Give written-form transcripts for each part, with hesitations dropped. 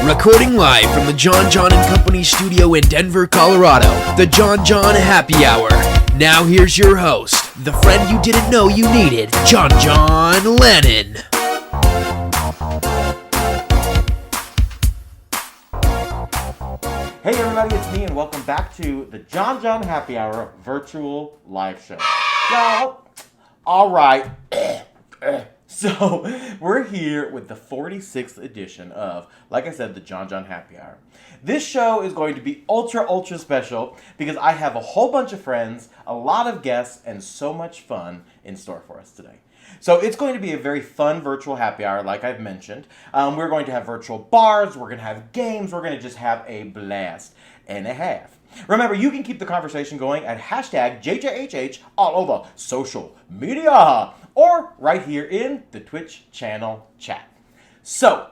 Recording live from the Jon Jon & Company studio in Denver, Colorado, the Jon Jon Happy Hour. Now here's your host, the friend you didn't know you needed, Jon Jon Lannen. Hey everybody, it's me and welcome back to the Jon Jon Happy Hour virtual live show. Y'all, alright, so we're here with the 46th edition of, like I said, the Jon Jon Happy Hour. This show is going to be ultra special because I have a whole bunch of friends, a lot of guests, and so much fun in store for us today. So it's going to be a very fun virtual happy hour, like I've mentioned. We're going to have virtual bars, we're going to have games, we're going to just have a blast and a half. Remember, you can keep the conversation going at hashtag JJHH all over social media or right here in the Twitch channel chat. So,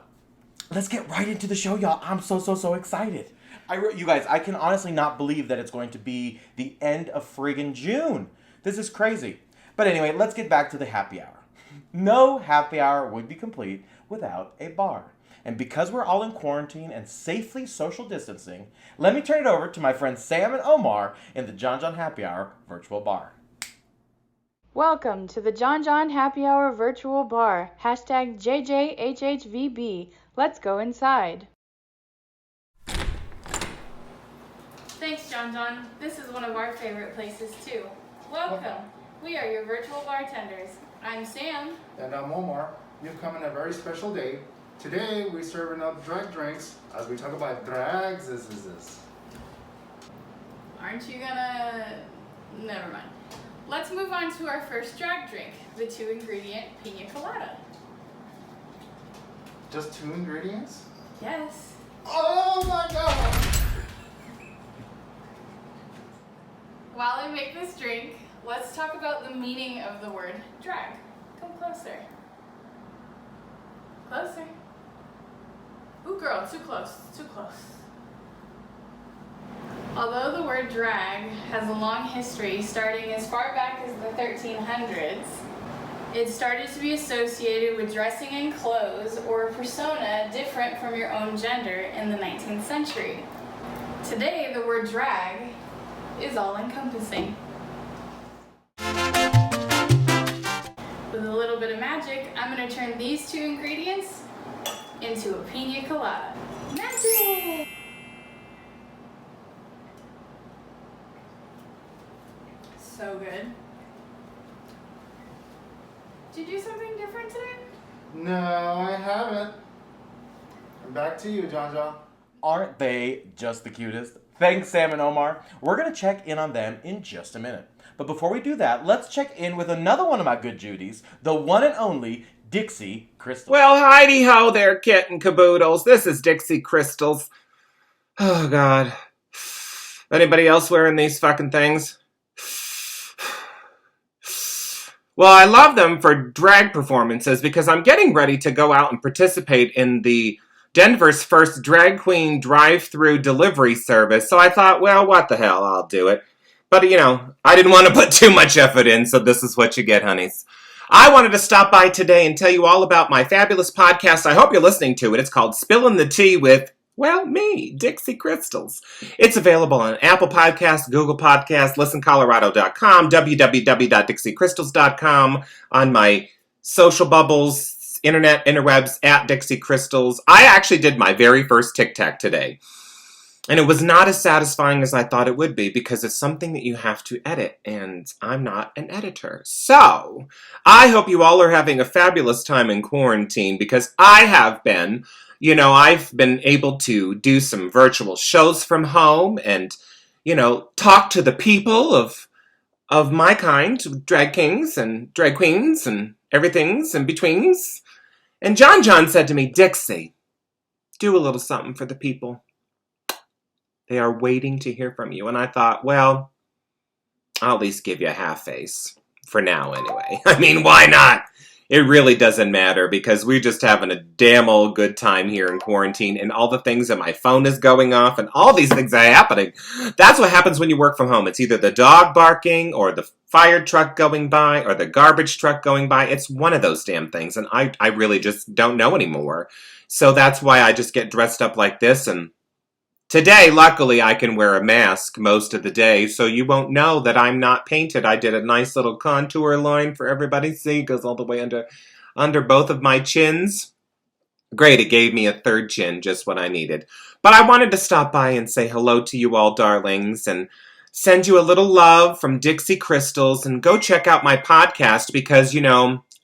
let's get right into the show, y'all. I'm so excited. You guys, I can honestly not believe that it's going to be the end of friggin' June. This is crazy. But anyway, let's get back to the happy hour. No happy hour would be complete without a bar. And because we're all in quarantine and safely social distancing, let me turn it over to my friends Sam and Omar in the Jon Jon Happy Hour virtual bar. Welcome to the Jon Jon Happy Hour virtual bar. Hashtag JJHHVB. Let's go inside. Thanks, Jon Jon. This is one of our favorite places too. Welcome. We are your virtual bartenders. I'm Sam. And I'm Omar. You've come on a very special day. Today we're serving up drag drinks as we talk about drags. Aren't you gonna... Never mind. Let's move on to our first drag drink, the 2-ingredient pina colada. Just 2 ingredients? Yes. Oh my god! While I make this drink, let's talk about the meaning of the word drag. Come closer. Closer. Ooh, girl, too close, too close. Although the word drag has a long history starting as far back as the 1300s, it started to be associated with dressing in clothes or a persona different from your own gender in the 19th century. Today, the word drag is all-encompassing. With a little bit of magic, I'm going to turn these 2 ingredients into a pina colada. Magic! So good. Did you do something different today? No, I haven't. And back to you, Jon Jon. Aren't they just the cutest? Thanks, Sam and Omar. We're going to check in on them in just a minute. But before we do that, let's check in with another one of my good Judies, the one and only Dixie Krystals. Well, heidi-ho there, kitten caboodles. This is Dixie Krystals. Oh, God. Anybody else wearing these fucking things? Well, I love them for drag performances because I'm getting ready to go out and participate in the Denver's first drag queen drive-through delivery service. So I thought, well, what the hell, I'll do it. But, you know, I didn't want to put too much effort in, so this is what you get, honeys. I wanted to stop by today and tell you all about my fabulous podcast. I hope you're listening to it. It's called Spillin' the Tea with, well, me, Dixie Krystals. It's available on Apple Podcasts, Google Podcasts, listencolorado.com, www.dixiekrystals.com, on my social bubbles, interwebs, at Dixie Krystals. I actually did my very first tic-tac today. And it was not as satisfying as I thought it would be because it's something that you have to edit, and I'm not an editor. So, I hope you all are having a fabulous time in quarantine because I have been. You know, I've been able to do some virtual shows from home and, you know, talk to the people of my kind, drag kings and drag queens and everything's in betweens. And Jon Jon said to me, Dixie, do a little something for the people. They are waiting to hear from you. And I thought, well, I'll at least give you a half face. For now, anyway. I mean, why not? It really doesn't matter because we're just having a damn old good time here in quarantine and all the things that my phone is going off and all these things are happening. That's what happens when you work from home. It's either the dog barking or the fire truck going by or the garbage truck going by. It's one of those damn things, and I really just don't know anymore. So that's why I just get dressed up like this, and today, luckily, I can wear a mask most of the day, so you won't know that I'm not painted. I did a nice little contour line for everybody to see. It goes all the way under both of my chins. Great, it gave me a third chin, just what I needed. But I wanted to stop by and say hello to you all, darlings, and send you a little love from Dixie Krystals, and go check out my podcast because,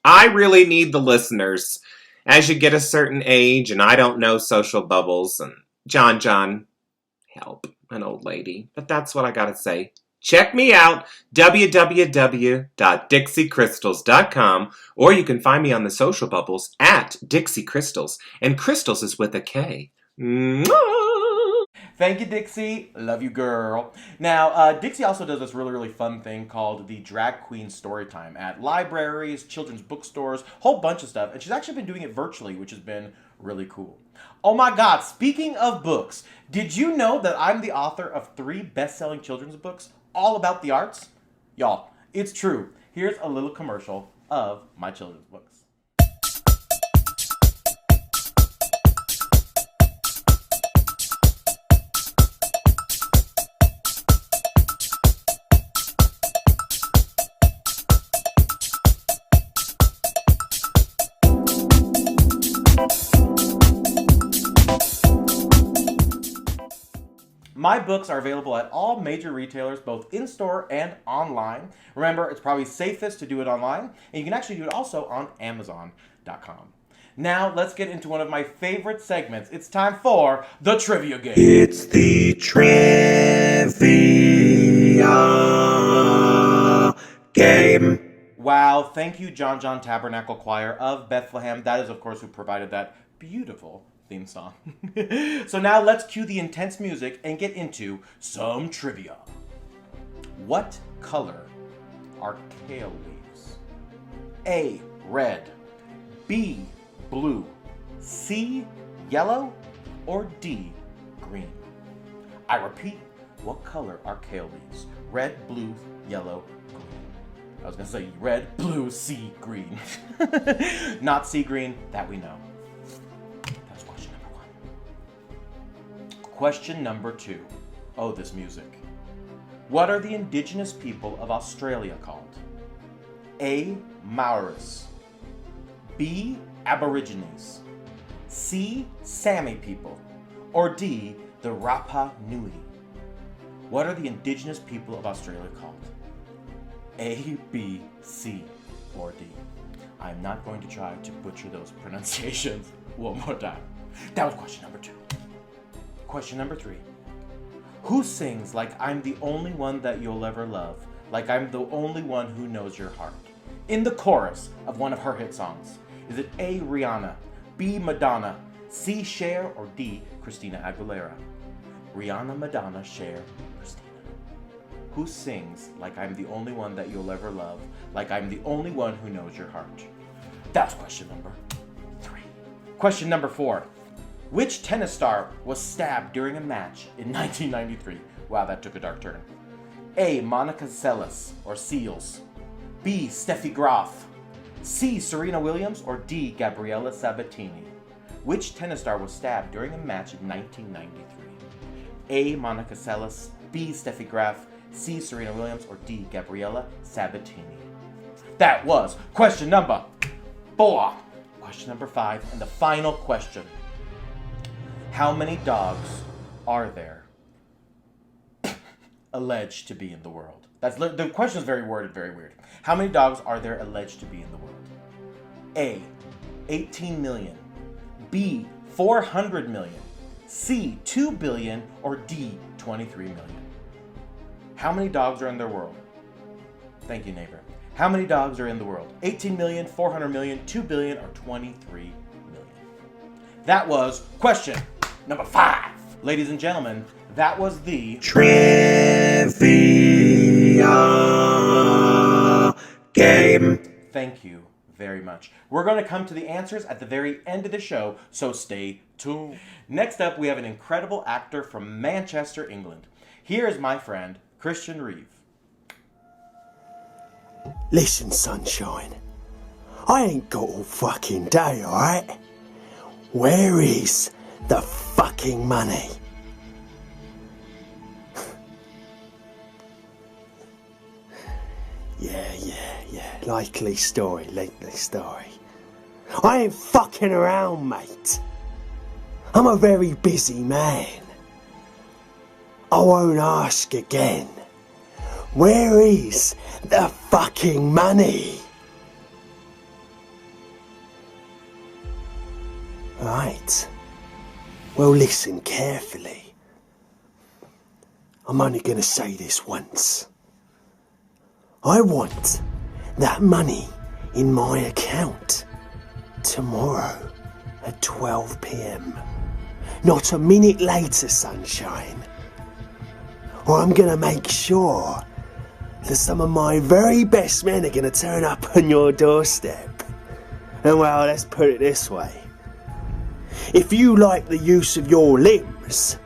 I really need the listeners. As you get a certain age, and I don't know social bubbles, and Jon, help an old lady. But that's what I gotta say. Check me out, www.dixiekrystals.com, or you can find me on the social bubbles at Dixie Krystals, and Krystals is with a K. Mwah! Thank you, Dixie. Love you, girl. Now, Dixie also does this really, really fun thing called the Drag Queen Storytime at libraries, children's bookstores, whole bunch of stuff. And she's actually been doing it virtually, which has been really cool. Oh my God, speaking of books, did you know that I'm the author of 3 best-selling children's books all about the arts? Y'all, it's true. Here's a little commercial of my children's books. My books are available at all major retailers, both in-store and online. Remember, it's probably safest to do it online, and you can actually do it also on Amazon.com. Now, let's get into one of my favorite segments. It's time for the trivia game. It's the trivia game. Wow, thank you, Jon Jon Tabernacle Choir of Bethlehem. That is, of course, who provided that beautiful theme song. So now let's cue the intense music and get into some trivia. What color are kale leaves? A, red, B, blue, C, yellow, or D, green? I repeat, what color are kale leaves? Red, blue, yellow, green. I was going to say red, blue, sea, green. Not sea green, that we know. Question number 2. Oh, this music. What are the indigenous people of Australia called? A, Maoris. B, Aborigines. C, Sami people. Or D, the Rapa Nui? What are the indigenous people of Australia called? A, B, C, or D? I'm not going to try to butcher those pronunciations one more time. That was question number 2. Question number 3. Who sings like I'm the only one that you'll ever love, like I'm the only one who knows your heart, in the chorus of one of her hit songs? Is it A, Rihanna, B, Madonna, C, Cher, or D, Christina Aguilera? Rihanna, Madonna, Cher, Christina. Who sings like I'm the only one that you'll ever love, like I'm the only one who knows your heart? That's question number 3. Question number 4. Which tennis star was stabbed during a match in 1993? Wow, that took a dark turn. A, Monica Seles, or Seals. B, Steffi Graf. C, Serena Williams, or D, Gabriella Sabatini? Which tennis star was stabbed during a match in 1993? A, Monica Seles, B, Steffi Graf, C, Serena Williams, or D, Gabriella Sabatini? That was question number 4. Question number 5, and the final question. How many dogs are there alleged to be in the world? The question is very worded, very weird. How many dogs are there alleged to be in the world? A, 18 million. B, 400 million. C, 2 billion. Or D, 23 million. How many dogs are in the world? Thank you, neighbor. How many dogs are in the world? 18 million, 400 million, 2 billion, or 23 million? That was question number 5. Ladies and gentlemen, that was the trivia game. Thank you very much. We're going to come to the answers at the very end of the show, so stay tuned. Next up, we have an incredible actor from Manchester, England. Here is my friend, Christian Reeve. Listen, sunshine. I ain't got all fucking day, alright? Where is the fucking money? Yeah. Likely story. I ain't fucking around, mate. I'm a very busy man. I won't ask again. Where is the fucking money? Right. Well, listen carefully. I'm only gonna say this once. I want that money in my account tomorrow at 12 p.m. Not a minute later, sunshine. Or I'm gonna make sure that some of my very best men are gonna turn up on your doorstep. And well, let's put it this way. If you like the use of your limbs,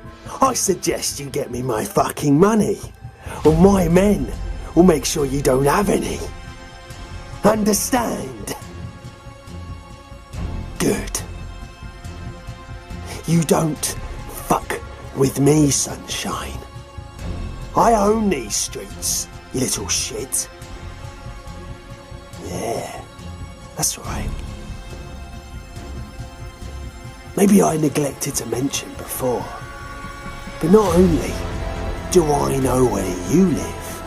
I suggest you get me my fucking money, or my men will make sure you don't have any. Understand? Good. You don't fuck with me, sunshine. I own these streets, you little shit. Yeah, that's right. Maybe I neglected to mention before, but not only do I know where you live,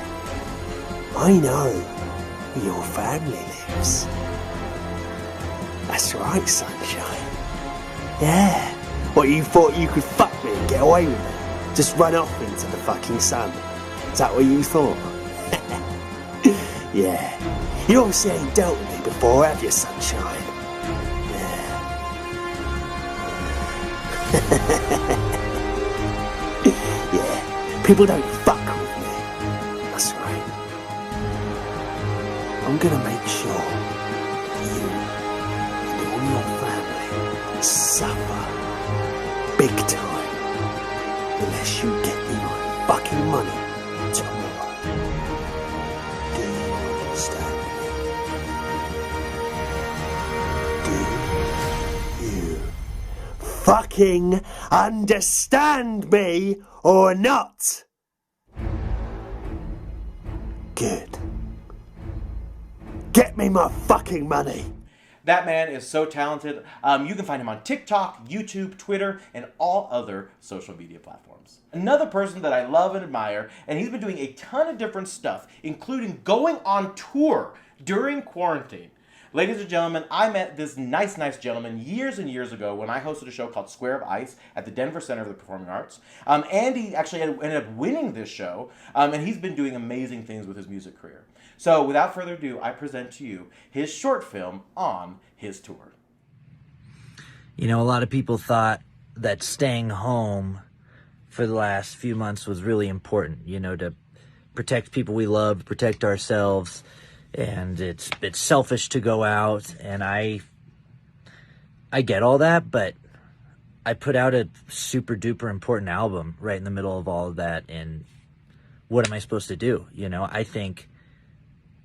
I know where your family lives. That's right, sunshine. Yeah, what, you thought you could fuck me and get away with it? Just run off into the fucking sun? Is that what you thought? Yeah, you obviously ain't dealt with me before, have you, sunshine? Yeah, people don't fuck with me. That's right. I'm gonna make sure you and all your family suffer big time unless you get me my fucking money tomorrow. Do you understand me? Do you fucking understand me or not? Good. Get me my fucking money. That man is so talented. You can find him on TikTok, YouTube, Twitter, and all other social media platforms. Another person that I love and admire, and he's been doing a ton of different stuff, including going on tour during quarantine. Ladies and gentlemen, I met this nice gentleman years and years ago when I hosted a show called Square of Ice at the Denver Center of the Performing Arts. Andy actually ended up winning this show, and he's been doing amazing things with his music career. So without further ado, I present to you his short film on his tour. You know, a lot of people thought that staying home for the last few months was really important, you know, to protect people we love, protect ourselves. And it's selfish to go out, and I get all that, but I put out a super duper important album right in the middle of all of that, and what am I supposed to do? You know, I think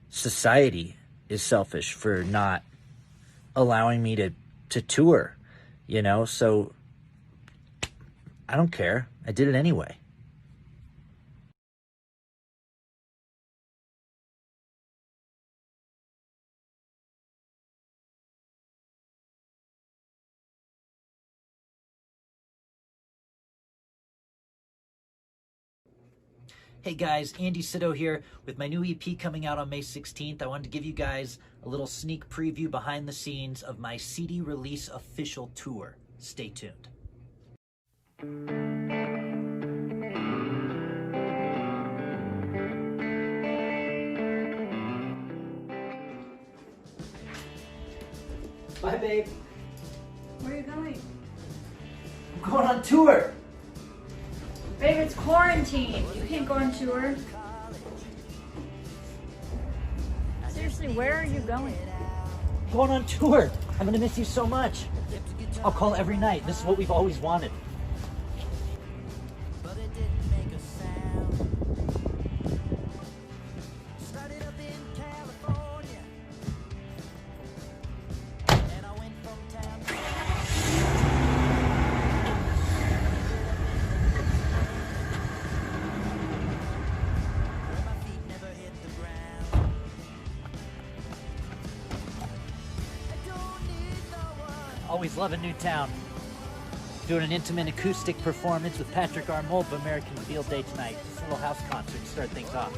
society is selfish for not allowing me to tour, you know, so I don't care. I did it anyway. Hey guys, Andy Sydow here with my new EP coming out on May 16th. I wanted to give you guys a little sneak preview behind the scenes of my CD release official tour. Stay tuned. Bye, babe. Where are you going? I'm going on tour. Babe, it's quarantine. You can't go on tour. Seriously, where are you going? I'm going on tour. I'm gonna miss you so much. I'll call every night. This is what we've always wanted. always loving Newtown. Doing an intimate acoustic performance with Patrick Armold of American Field Day tonight. Just a little house concert to start things off.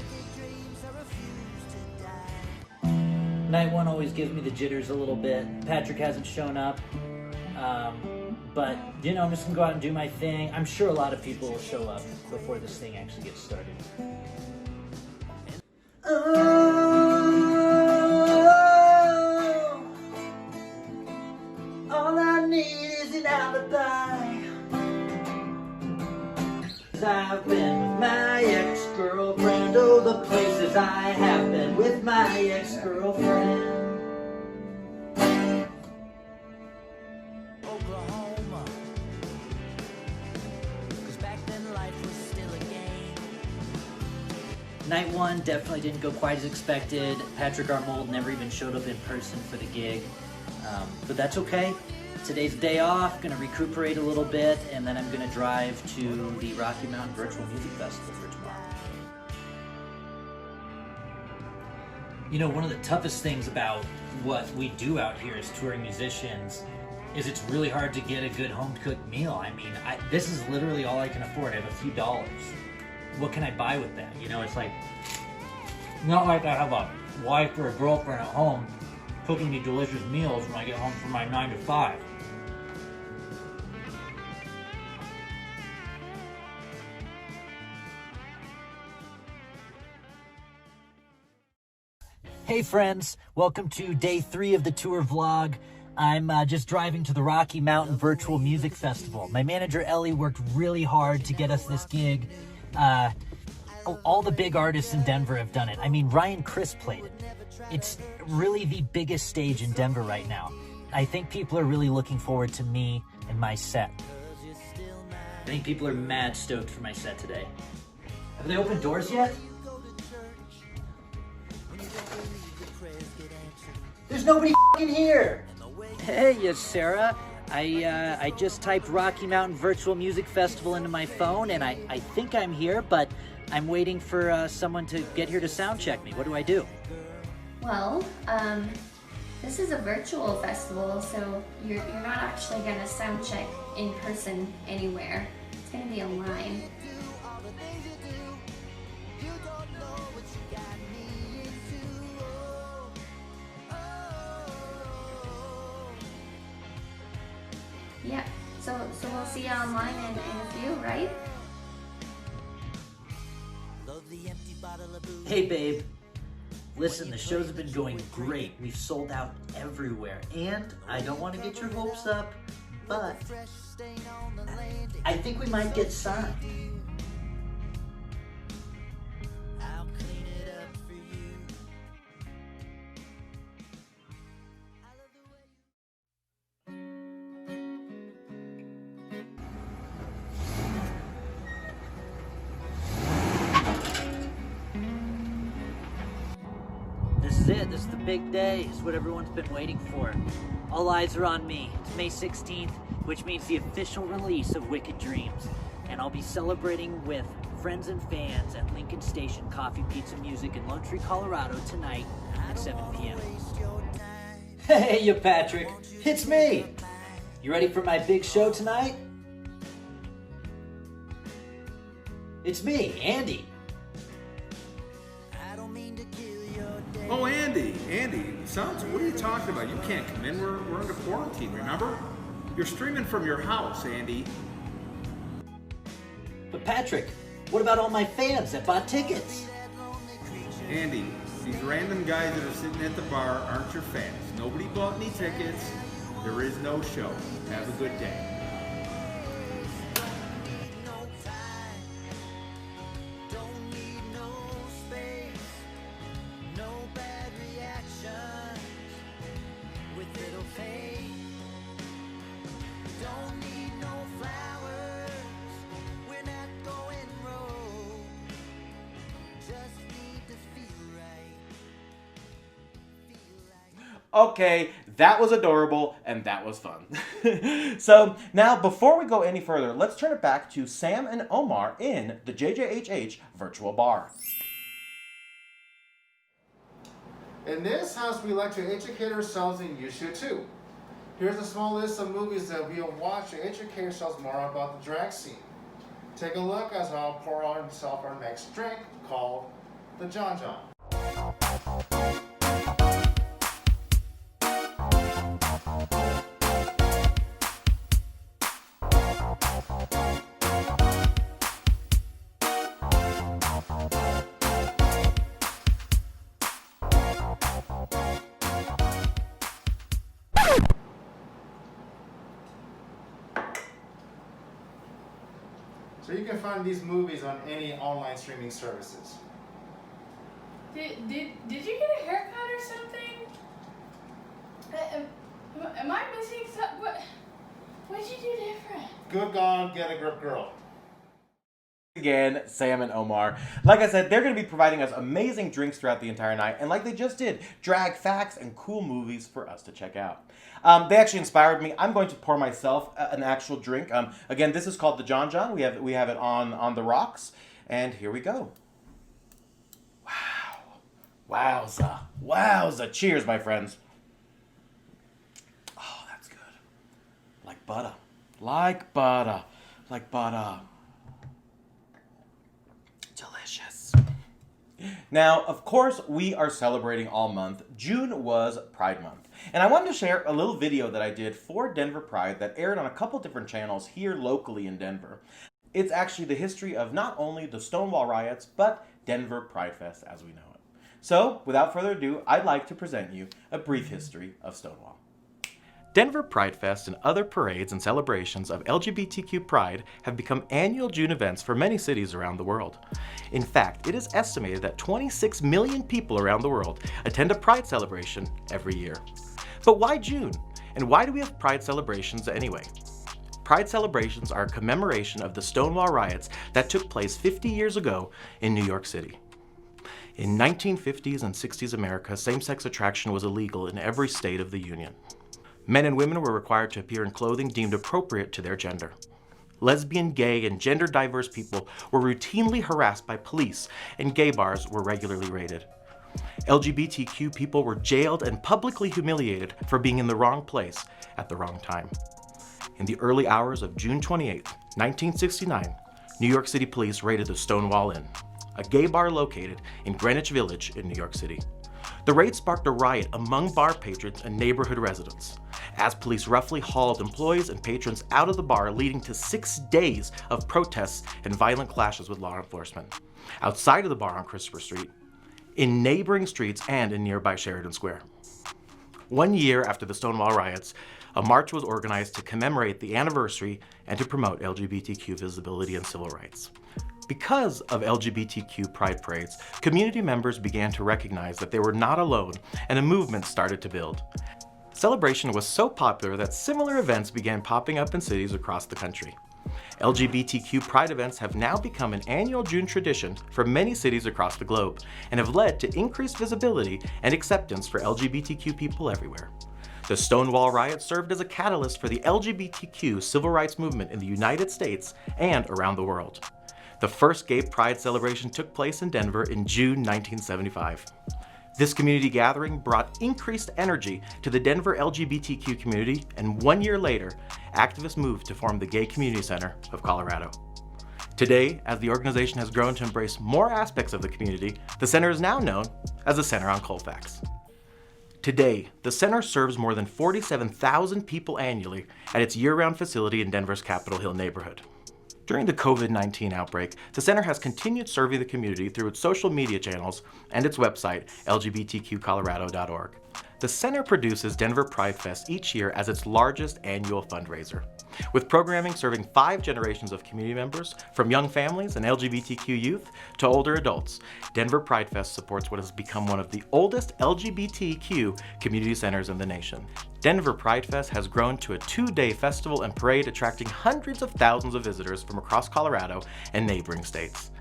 Night one always gives me the jitters a little bit. Patrick hasn't shown up. But, you know, I'm just gonna go out and do my thing. I'm sure a lot of people will show up before this thing actually gets started. Oh, all I need is an alibi. 'Cause I've been with my ex-girlfriend. Oh, the places I have been with my ex-girlfriend. Oklahoma. 'Cause back then life was still a game. Night one definitely didn't go quite as expected. Patrick Armold never even showed up in person for the gig. But that's okay. Today's a day off, gonna recuperate a little bit, and then I'm gonna drive to the Rocky Mountain Virtual Music Festival for tomorrow. You know, one of the toughest things about what we do out here as touring musicians is it's really hard to get a good home-cooked meal. I mean, this is literally all I can afford. I have a few dollars. What can I buy with that? You know, it's like, not like I have a wife or a girlfriend at home cooking me delicious meals when I get home from my 9 to 5. Hey friends, welcome to day 3 of the tour vlog. I'm just driving to the Rocky Mountain Virtual Music Festival. My manager Ellie worked really hard to get us this gig. All the big artists in Denver have done it. I mean, Ryan Criss played it. It's really the biggest stage in Denver right now. I think people are really looking forward to me and my set. I think people are mad stoked for my set today. Have they opened doors yet? There's nobody f***ing here! Hey, yes, Sarah. I just typed Rocky Mountain Virtual Music Festival into my phone, and I think I'm here, but I'm waiting for someone to get here to sound check me. What do I do? Well, this is a virtual festival, so you're not actually gonna sound check in person anywhere. It's gonna be online. Yeah, so we'll see you online in a few, right? Hey babe, listen, the shows have been going great. We've sold out everywhere, and I don't want to get your hopes up, but I think we might get signed. This is it. This is the big day. It's what everyone's been waiting for. All eyes are on me. It's May 16th, which means the official release of Wicked Dreams. And I'll be celebrating with friends and fans at Lincoln Station Coffee, Pizza, Music in Lone Tree, Colorado tonight at 7 p.m. Hey, you Patrick. It's me. You ready for my big show tonight? It's me, Andy. Oh, Andy, sounds, what are you talking about? You can't come in, we're under quarantine, remember? You're streaming from your house, Andy. But Patrick, what about all my fans that bought tickets? Andy, these random guys that are sitting at the bar aren't your fans. Nobody bought any tickets. There is no show. Have a good day. Okay, that was adorable and that was fun. So now, before we go any further, let's turn it back to Sam and Omar in the JJHH virtual bar. In this house, we like to educate ourselves, and you should too. Here's a small list of movies that we'll watch to educate yourselves more about the drag scene. Take a look as I'll pour on himself our next drink called the Jon Jon. So you can find these movies on any online streaming services. Did you get a haircut or something? Am I missing something? What did you do different? Good gone, get a grip girl. Again, Sam and Omar. Like I said, they're going to be providing us amazing drinks throughout the entire night, and like they just did, drag facts and cool movies for us to check out. They actually inspired me. I'm going to pour myself an actual drink. Again, this is called the Jon Jon. We have it on the rocks, and here we go. Wow, wowza! Cheers, my friends. Oh, that's good. Like butter. Delicious. Now, of course, we are celebrating all month. June was Pride Month. And I wanted to share a little video that I did for Denver Pride that aired on a couple different channels here locally in Denver. It's actually the history of not only the Stonewall riots, but Denver Pride Fest as we know it. So, without further ado, I'd like to present you a brief history of Stonewall. Denver Pride Fest and other parades and celebrations of LGBTQ pride have become annual June events for many cities around the world. In fact, it is estimated that 26 million people around the world attend a pride celebration every year. But why June? And why do we have pride celebrations anyway? Pride celebrations are a commemoration of the Stonewall riots that took place 50 years ago in New York City. In 1950s and 60s America, same-sex attraction was illegal in every state of the Union. Men and women were required to appear in clothing deemed appropriate to their gender. Lesbian, gay, and gender-diverse people were routinely harassed by police, and gay bars were regularly raided. LGBTQ people were jailed and publicly humiliated for being in the wrong place at the wrong time. In the early hours of June 28, 1969, New York City police raided the Stonewall Inn, a gay bar located in Greenwich Village in New York City. The raid sparked a riot among bar patrons and neighborhood residents, as police roughly hauled employees and patrons out of the bar, leading to 6 days of protests and violent clashes with law enforcement, outside of the bar on Christopher Street, in neighboring streets, and in nearby Sheridan Square. 1 year after the Stonewall riots, a march was organized to commemorate the anniversary and to promote LGBTQ visibility and civil rights. Because of LGBTQ pride parades, community members began to recognize that they were not alone, and a movement started to build. Celebration was so popular that similar events began popping up in cities across the country. LGBTQ pride events have now become an annual June tradition for many cities across the globe, and have led to increased visibility and acceptance for LGBTQ people everywhere. The Stonewall riots served as a catalyst for the LGBTQ civil rights movement in the United States and around the world. The first gay pride celebration took place in Denver in June 1975. This community gathering brought increased energy to the Denver LGBTQ community, and 1 year later, activists moved to form the Gay Community Center of Colorado. Today, as the organization has grown to embrace more aspects of the community, the center is now known as the Center on Colfax. Today, the center serves more than 47,000 people annually at its year-round facility in Denver's Capitol Hill neighborhood. During the COVID-19 outbreak, the center has continued serving the community through its social media channels and its website, lgbtqcolorado.org. The center produces Denver Pride Fest each year as its largest annual fundraiser, with programming serving 5 generations of community members, from young families and LGBTQ youth to older adults. Denver Pride Fest supports what has become one of the oldest LGBTQ community centers in the nation. Denver Pride Fest has grown to a 2-day festival and parade, attracting hundreds of thousands of visitors from across Colorado and neighboring states.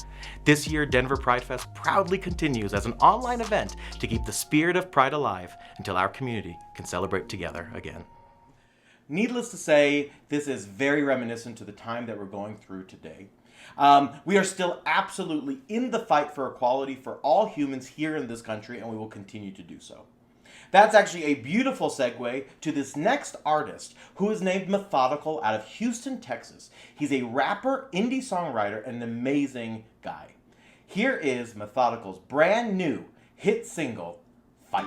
This year, Denver Pride Fest proudly continues as an online event to keep the spirit of pride alive until our community can celebrate together again. Needless to say, this is very reminiscent to the time that we're going through today. We are still absolutely in the fight for equality for all humans here in this country, and we will continue to do so. That's actually a beautiful segue to this next artist, who is named Methodikal out of Houston, Texas. He's a rapper, indie songwriter, and an amazing guy. Here is Methodikal's brand new hit single, Fight.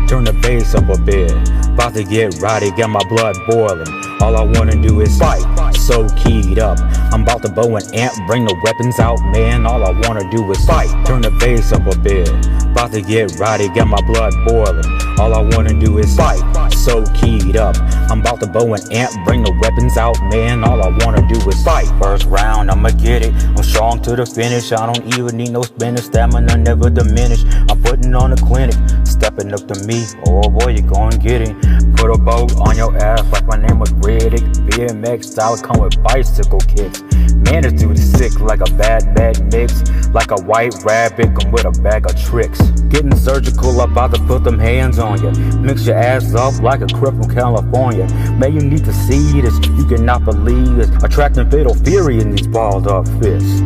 Turn the bass up a bit, about to get rowdy, got my blood boiling. All I wanna do is fight, so keyed up. I'm about to bow and amp, bring the weapons out, man. All I wanna do is fight. Turn the bass up a bit, about to get rowdy, got my blood boiling. All I wanna do is fight, so keyed up. I'm about to bow and amp, bring the weapons out, man. All I wanna do is fight. First round, I'ma get it. I'm strong to the finish. I don't even need no spinach. Stamina never diminish. I'm putting on a clinic. Stepping up to me, oh boy, you gon' get it. Put a boat on your ass like my name was Riddick. BMX style come with bicycle kicks. Man, this dude is sick like a bad mix. Like a white rabbit, come with a bag of tricks. Getting surgical, about to put them hands on you. Mix your ass up like a crip from California. Man, you need to see this, you cannot believe this. Attracting fatal fury in these balled up fists.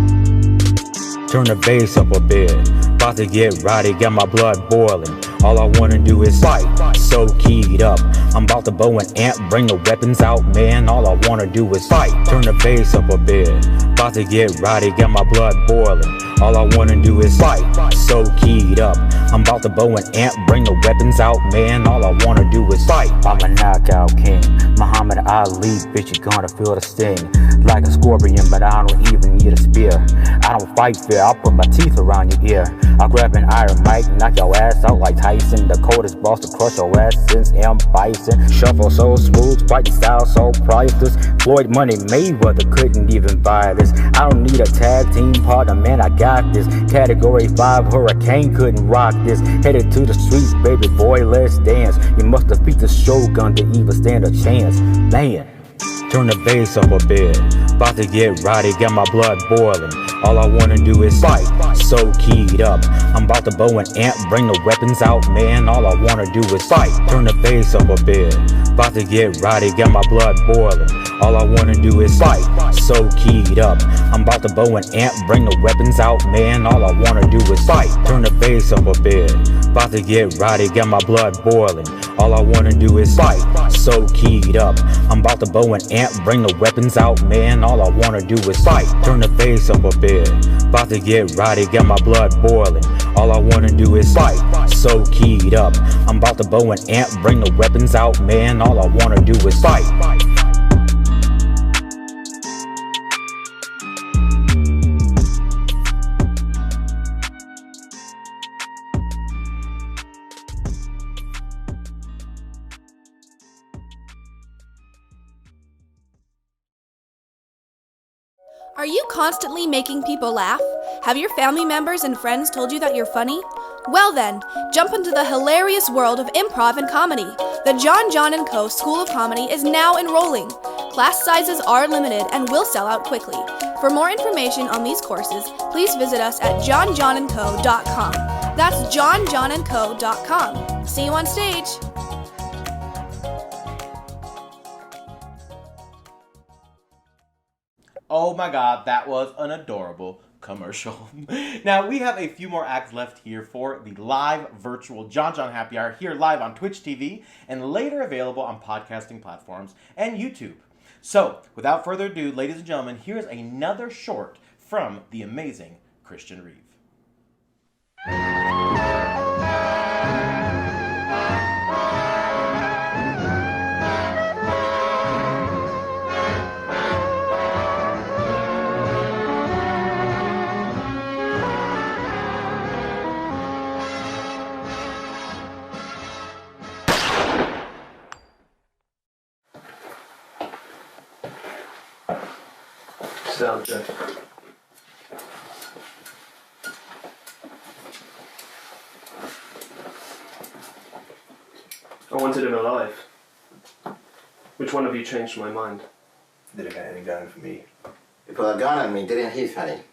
Turn the bass up a bit, about to get rowdy, got my blood boiling. All I wanna do is fight, so keyed up. I'm about to bow and amp, bring the weapons out, man. All I wanna do is fight. Turn the bass up a bit, about to get rowdy, got my blood boiling. All I wanna do is fight, so keyed up. I'm about to bow and amp, bring the weapons out, man. All I wanna do is fight. I'm a knockout king, Muhammad Ali, bitch, you gonna feel the sting. Like a scorpion, but I don't even need a spear. I don't fight fair, I'll put my teeth around your ear. I'll grab an iron mic, knock your ass out like Tyson. The coldest boss to crush your ass since M. Bison. Shuffle so smooth, fighting style so priceless. Floyd Money Mayweather couldn't even buy this. I don't need a tag team partner, man, I got this. Category 5 Hurricane couldn't rock this. Headed to the streets, baby boy, let's dance. You must defeat the Shogun to even stand a chance, man. Turn the bass up a bit, about to get rowdy, got my blood boiling. All I wanna do is fight, so keyed up. I'm about to bow and amp, bring the weapons out, man. All I wanna do is fight. Turn the bass up a bit, about to get rowdy, got my blood boiling. All I wanna do is fight, so keyed up. I'm about to bow and amp, bring the weapons out, man. All I wanna do is fight. Turn the bass up a bit, about to get rowdy, got my blood boiling. All I wanna do is fight, so keyed up. I'm about to bow and amp, bring the weapons out, man. All I wanna do is fight. Turn the bass up a bit, about to get rowdy, got my blood boiling. All I wanna do is fight, so keyed up. I'm about to bow and amp, bring the weapons out, man. All I wanna do is fight. Are you constantly making people laugh? Have your family members and friends told you that you're funny? Well then, jump into the hilarious world of improv and comedy. The Jon Jon Co School of Comedy is now enrolling. Class sizes are limited and will sell out quickly. For more information on these courses, please visit us at jonjonandco.com. That's jonjonandco.com. See you on stage! Oh my god, that was an adorable commercial. Now, we have a few more acts left here for the live virtual Jon Jon Happy Hour, here live on Twitch TV, and later available on podcasting platforms and YouTube. So, without further ado, ladies and gentlemen, here's another short from the amazing Christian Reeve. Sound check. I wanted him alive. Which one of you changed my mind? Did a guy any gun for me? You put a gun on me, didn't he, Fanny?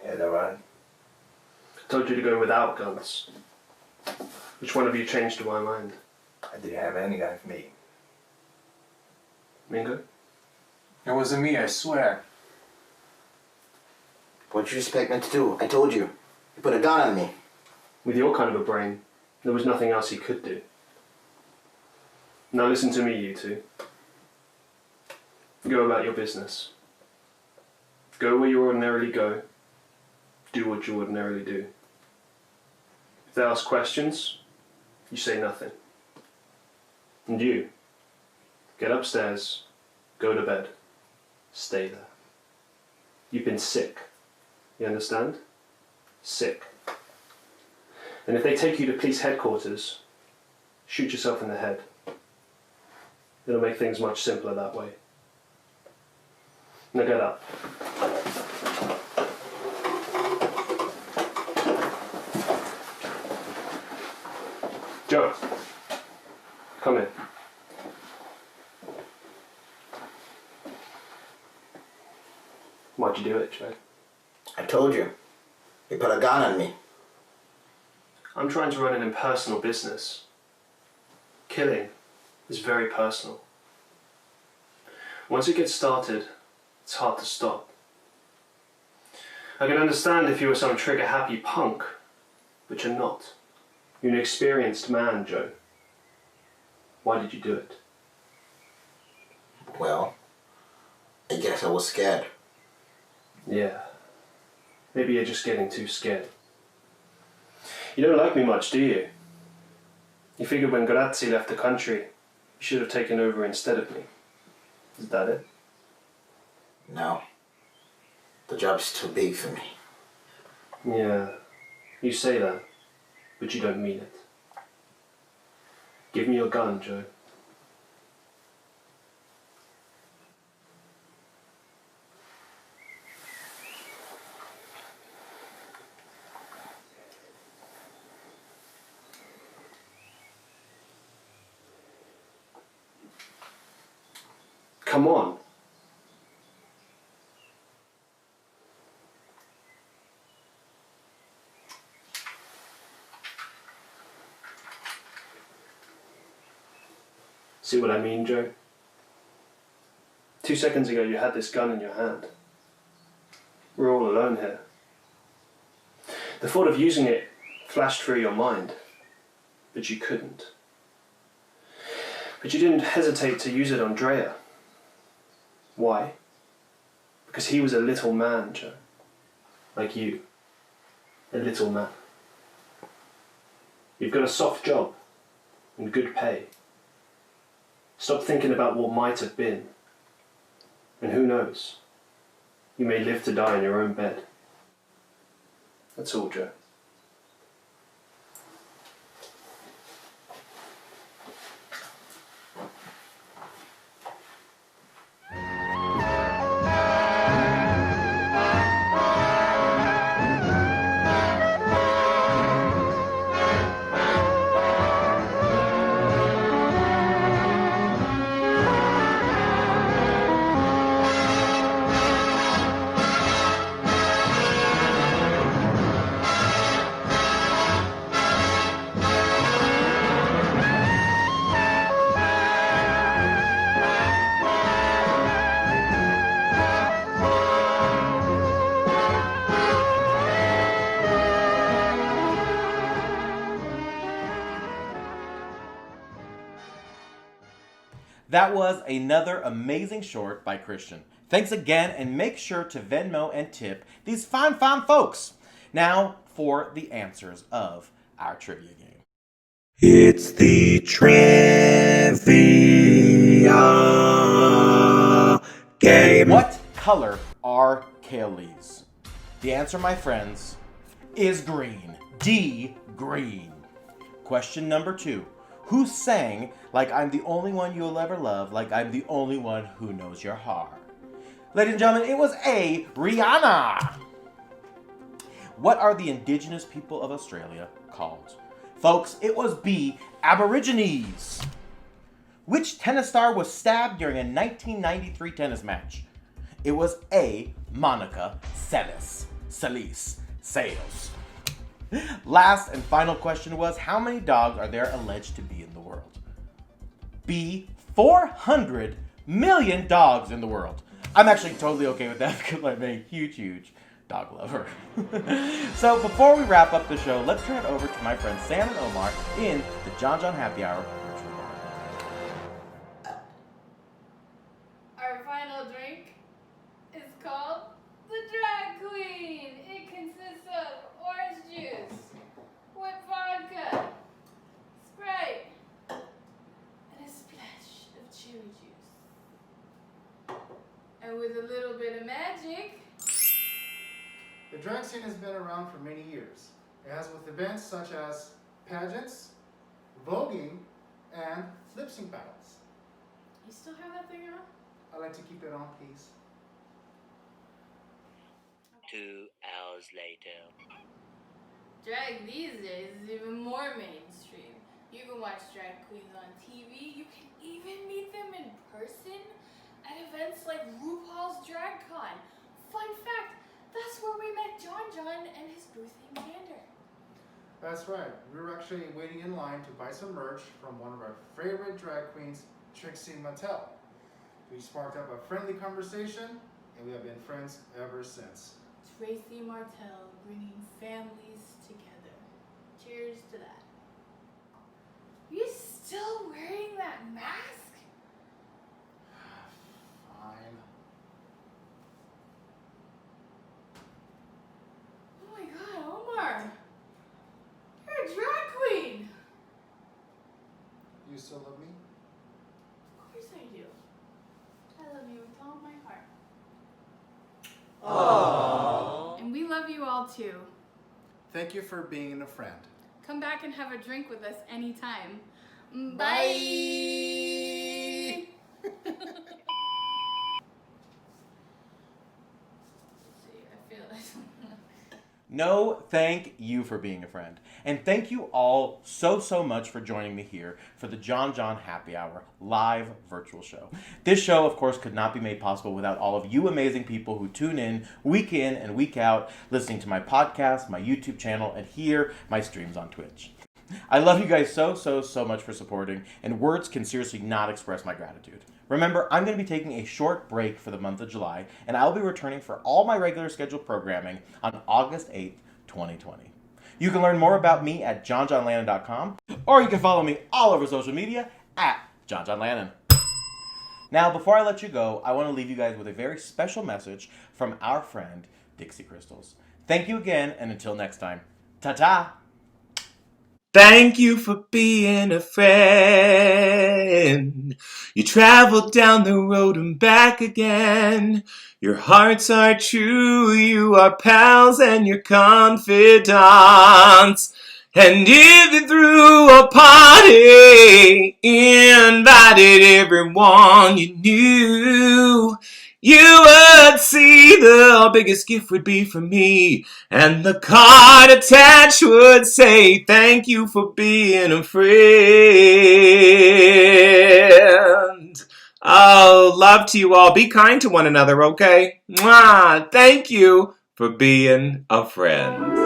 Yeah, they're right. I told you to go without guns. Which one have you changed to my mind? I didn't have any gun for me. Mingo? It wasn't me, I swear. What did you expect me to do? I told you. You put a gun on me. With your kind of a brain, there was nothing else he could do. Now listen to me, you two. Go about your business. Go where you ordinarily go. Do what you ordinarily do. If they ask questions, you say nothing. And you, get upstairs, go to bed, stay there. You've been sick. You understand? Sick. And if they take you to police headquarters, shoot yourself in the head. It'll make things much simpler that way. Now get up. Joe, come in. Why'd you do it, Joe? I told you. You put a gun on me. I'm trying to run an impersonal business. Killing is very personal. Once it gets started, it's hard to stop. I can understand if you were some trigger-happy punk, but you're not. You're an experienced man, Joe. Why did you do it? Well, I guess I was scared. Yeah. Maybe you're just getting too scared. You don't like me much, do you? You figured when Grazzi left the country, you should have taken over instead of me. Is that it? No. The job's too big for me. Yeah. You say that, but you don't mean it. Give me your gun, Joe. Come on. See what I mean, Joe? 2 seconds ago you had this gun in your hand. We're all alone here. The thought of using it flashed through your mind, but you couldn't. But you didn't hesitate to use it on Drea. Why? Because he was a little man, Joe. Like you. A little man. You've got a soft job and good pay. Stop thinking about what might have been. And who knows? You may live to die in your own bed. That's all, Joe. That was another amazing short by Christian. Thanks again, and make sure to Venmo and tip these fine folks. Now for the answers of our trivia game. It's the trivia game. What color are kale leaves? The answer, my friends, is green. D, green. Question number 2. Who sang Like I'm the Only One You'll Ever Love, Like I'm the Only One Who Knows Your Heart? Ladies and gentlemen, it was A, Rihanna. What are the indigenous people of Australia called? Folks, it was B, Aborigines. Which tennis star was stabbed during a 1993 tennis match? It was A, Monica Seles. sales. Last and final question was, how many dogs are there alleged to be in the world? B, 400 million dogs in the world. I'm actually totally okay with that because I'm a huge dog lover. So before we wrap up the show, let's turn it over to my friend Sam and Omar in the Jon Jon Happy Hour virtual bar. Our final drink is called the Drag Queen. It consists of orange juice, whipped vodka, Sprite, and a splash of cherry juice. And with a little bit of magic. The drag scene has been around for many years. It has with events such as pageants, voguing, and lip sync battles. You still have that thing on? I like to keep it on, please. 2 hours later. Drag these days is even more mainstream. You can watch drag queens on TV. You can even meet them in person at events like RuPaul's Drag Con. Fun fact, that's where we met Jon Jon and his booth in Gander. That's right. We were actually waiting in line to buy some merch from one of our favorite drag queens, Dixie Krystals. We sparked up a friendly conversation, and we have been friends ever since. Tracy Martel bringing families together. Cheers to that. You still wearing that mask? Fine. Oh my god, Omar! You're a drag queen! You still love me? Of course I do. I love you with all my heart. Aww. And we love you all too. Thank you for being a friend. Come back and have a drink with us anytime. Bye! Bye. No, thank you for being a friend. And thank you all so much for joining me here for the Jon Jon Happy Hour live virtual show. This show, of course, could not be made possible without all of you amazing people who tune in and week out, listening to my podcast, my YouTube channel, and hear my streams on Twitch. I love you guys so much for supporting, and words can seriously not express my gratitude. Remember, I'm going to be taking a short break for the month of July, and I'll be returning for all my regular scheduled programming on August 8th, 2020. You can learn more about me at jonjonlannen.com, or you can follow me all over social media at Jon Jon Lannen. Now, before I let you go, I want to leave you guys with a very special message from our friend, Dixie Krystals. Thank you again, and until next time, ta-ta! Thank you for being a friend. You traveled down the road and back again. Your hearts are true, you are pals and your confidants. And if you threw a party, invited everyone you knew, you would see the biggest gift would be from me. And the card attached would say, thank you for being a friend. Oh, love to you all. Be kind to one another, okay? Mwah! Thank you for being a friend.